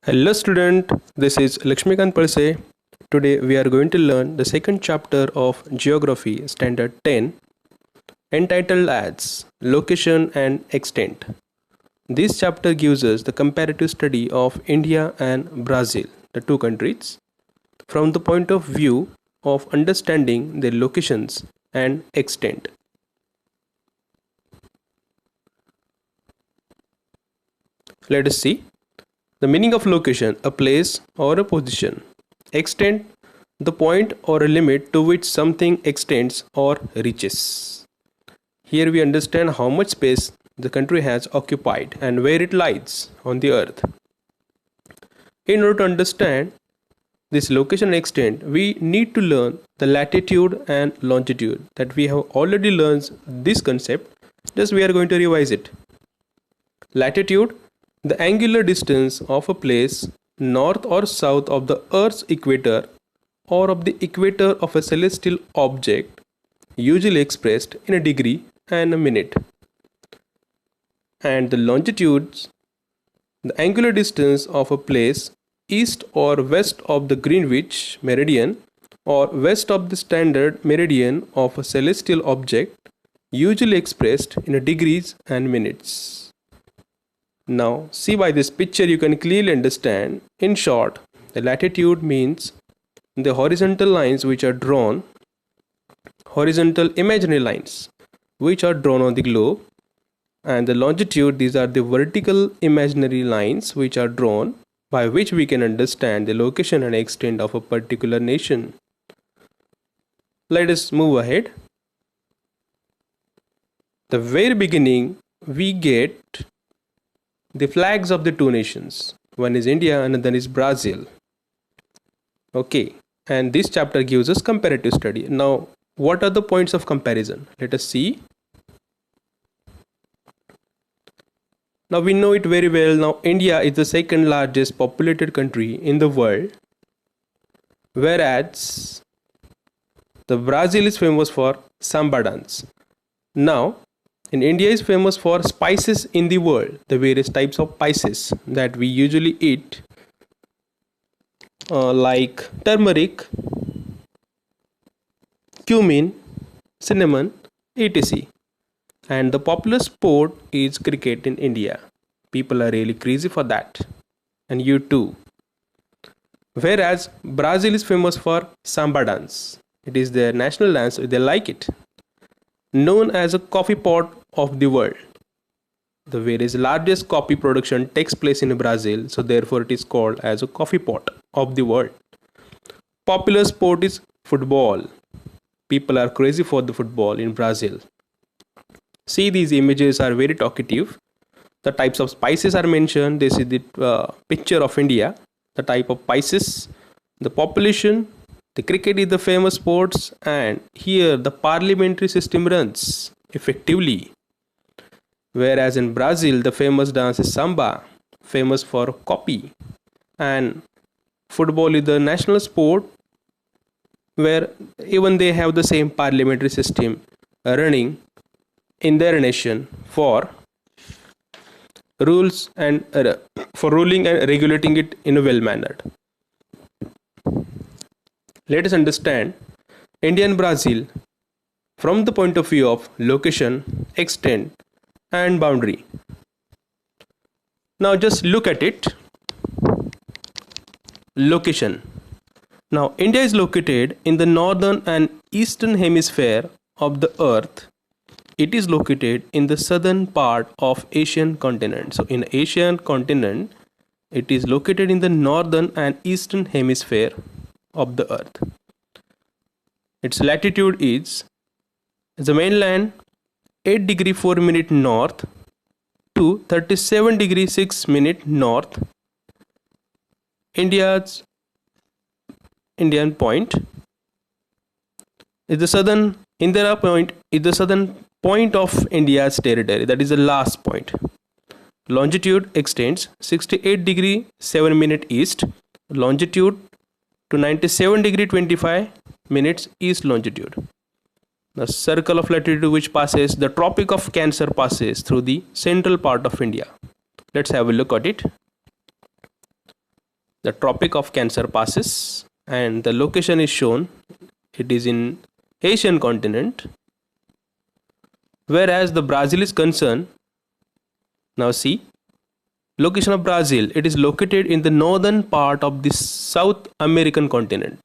Hello student, this is Lakshmikant Palse. Today we are going to learn the second chapter of Geography Standard 10 entitled as Location and Extent. This chapter gives us the comparative study of India and Brazil, the two countries, from the point of view of understanding their locations and extent. Let us see. The meaning of location, a place or a position. Extent, the point or a limit to which something extends or reaches. Here we understand how much space the country has occupied and where it lies on the earth. In order to understand this location and extent, we need to learn the latitude and longitude that we have already learned this concept, just we are going to revise it. Latitude, the angular distance of a place north or south of the Earth's equator or of the equator of a celestial object, usually expressed in a degree and a minute. And the longitudes, the angular distance of a place east or west of the Greenwich meridian or west of the standard meridian of a celestial object, usually expressed in a degrees and minutes. Now, see by this picture you can clearly understand. In short, the latitude means the horizontal lines which are drawn, horizontal imaginary lines which are drawn on the globe, and the longitude, these are the vertical imaginary lines which are drawn by which we can understand the location and extent of a particular nation. Let us move ahead. The very beginning we get the flags of the two nations. One is India and another is Brazil. Okay, and this chapter gives us comparative study. Now, what are the points of comparison? Let us see. Now we know it very well. Now India is the second largest populated country in the world, whereas the Brazil is famous for samba dance. Now in India is famous for spices in the world, the various types of spices that we usually eat, like turmeric, cumin, cinnamon, etc. And the popular sport is cricket in India. People are really crazy for that, and you too. Whereas Brazil is famous for samba dance. It is their national dance, they like it. Known as a coffee pot of the world. The various largest coffee production takes place in Brazil, so therefore it is called as a coffee pot of the world. Popular sport is football. People are crazy for the football in Brazil. See, these images are very talkative. The types of spices are mentioned. This is the picture of India. The type of spices, the population, the cricket is the famous sports, and here the parliamentary system runs effectively. Whereas in Brazil, the famous dance is samba, famous for coffee, and football is the national sport where even they have the same parliamentary system running in their nation for rules and for ruling and regulating it in a well mannered. Let us understand India and Brazil from the point of view of location, extent, and boundary. Now just look at it. Location. Now India is located in the northern and eastern hemisphere of the earth. It is located in the southern part of Asian continent. So in Asian continent, it is located in the northern and eastern hemisphere of the earth. Its latitude is the mainland 8 degree 4 minute north to 37 degree 6 minute north. India's Indian point is the southern Indira point is the southern point of India's territory, that is the last point. Longitude extends 68 degree 7 minute east longitude to 97 degree 25 minutes east longitude. The circle of latitude which passes the Tropic of Cancer passes through the central part of India. Let's have a look at it. The Tropic of Cancer passes, and the location is shown. It is in Asian continent. Whereas the Brazil is concerned, now see, location of Brazil, it is located in the northern part of the South American continent,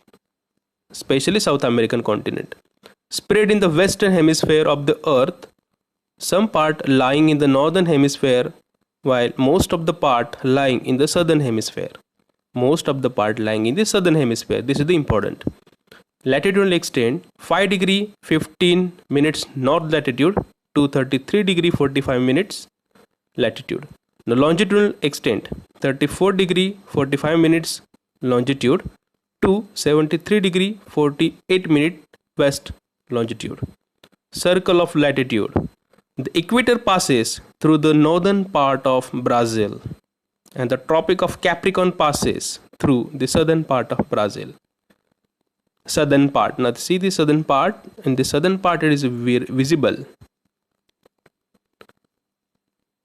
especially South American continent, spread in the western hemisphere of the earth, some part lying in the northern hemisphere while most of the part lying in the southern hemisphere. Most of the part lying in the southern hemisphere. This is the important. Latitudinal extent 5 degree 15 minutes north latitude to 33 degree 45 minutes latitude. The longitudinal extent 34 degree 45 minutes longitude to 73 degree 48 minute west longitude. Circle of latitude. The equator passes through the northern part of Brazil, and the Tropic of Capricorn passes through the southern part of Brazil. Southern part. Now see the southern part. In the southern part it is visible.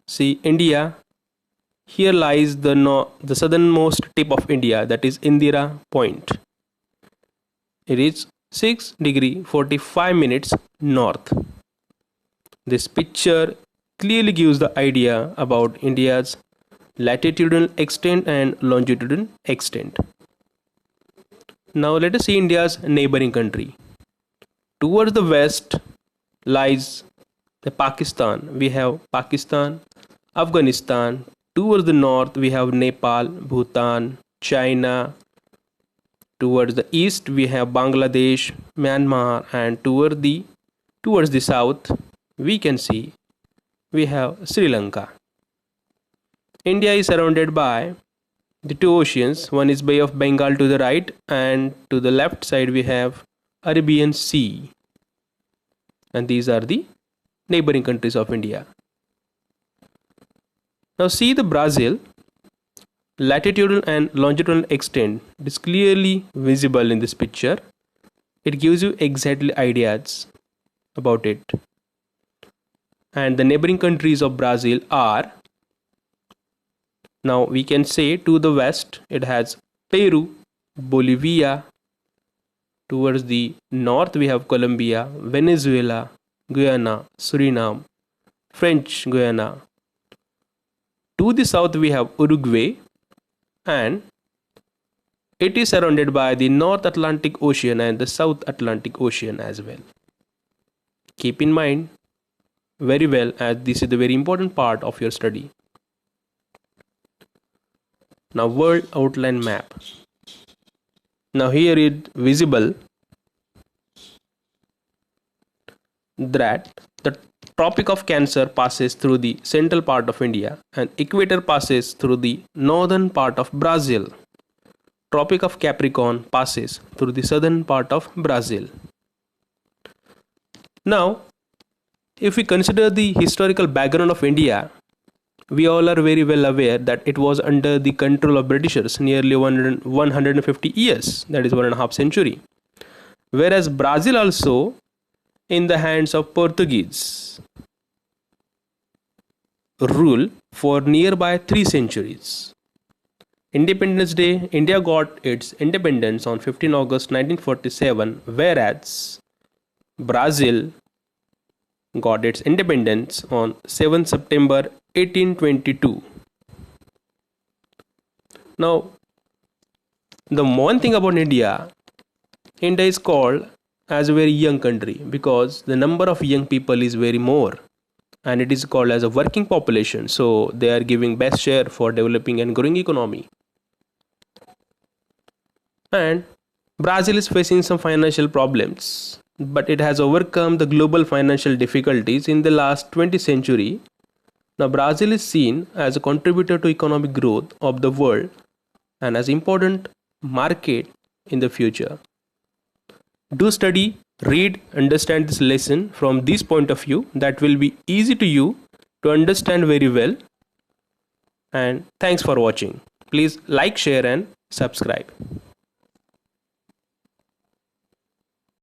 See India. Here lies the southernmost tip of India, that is Indira Point. It is 6 degree 45 minutes north. This picture clearly gives the idea about India's latitudinal extent and longitudinal extent. Now let us see India's neighboring country. Towards the west lies the Pakistan. We have Pakistan, Afghanistan. Towards the north we have Nepal, Bhutan, China. Towards the east we have Bangladesh, Myanmar, and towards the south we can see we have Sri Lanka. India is surrounded by the two oceans. One is Bay of Bengal to the right, and to the left side we have Arabian Sea. And these are the neighboring countries of India. Now see the Brazil. Latitudinal and longitudinal extent is clearly visible in this picture. It gives you exactly ideas about it. And the neighboring countries of Brazil are, now we can say to the west it has Peru, Bolivia. Towards the north we have Colombia, Venezuela, Guyana, Suriname, French Guiana. To the south we have Uruguay, and it is surrounded by the North Atlantic Ocean and the South Atlantic Ocean as well. Keep in mind very well, as this is the very important part of your study. Now world outline map. Now here it is visible that the Tropic of Cancer passes through the central part of India and equator passes through the northern part of Brazil. Tropic of Capricorn passes through the southern part of Brazil. Now, if we consider the historical background of India, we all are very well aware that it was under the control of Britishers nearly 150 years, that is 1.5 century. Whereas Brazil also in the hands of Portuguese rule for nearby 3 centuries. Independence Day, India got its independence on 15 August 1947, whereas Brazil got its independence on 7 September 1822. Now, the one thing about India is called as a very young country because the number of young people is very more, and it is called as a working population, so they are giving best share for developing and growing economy. And Brazil is facing some financial problems, but it has overcome the global financial difficulties in the last 20th century. Now Brazil is seen as a contributor to economic growth of the world and as important market in the future. Do study, read, understand this lesson from this point of view. That will be easy to you to understand very well. And thanks for watching. Please like, share and subscribe.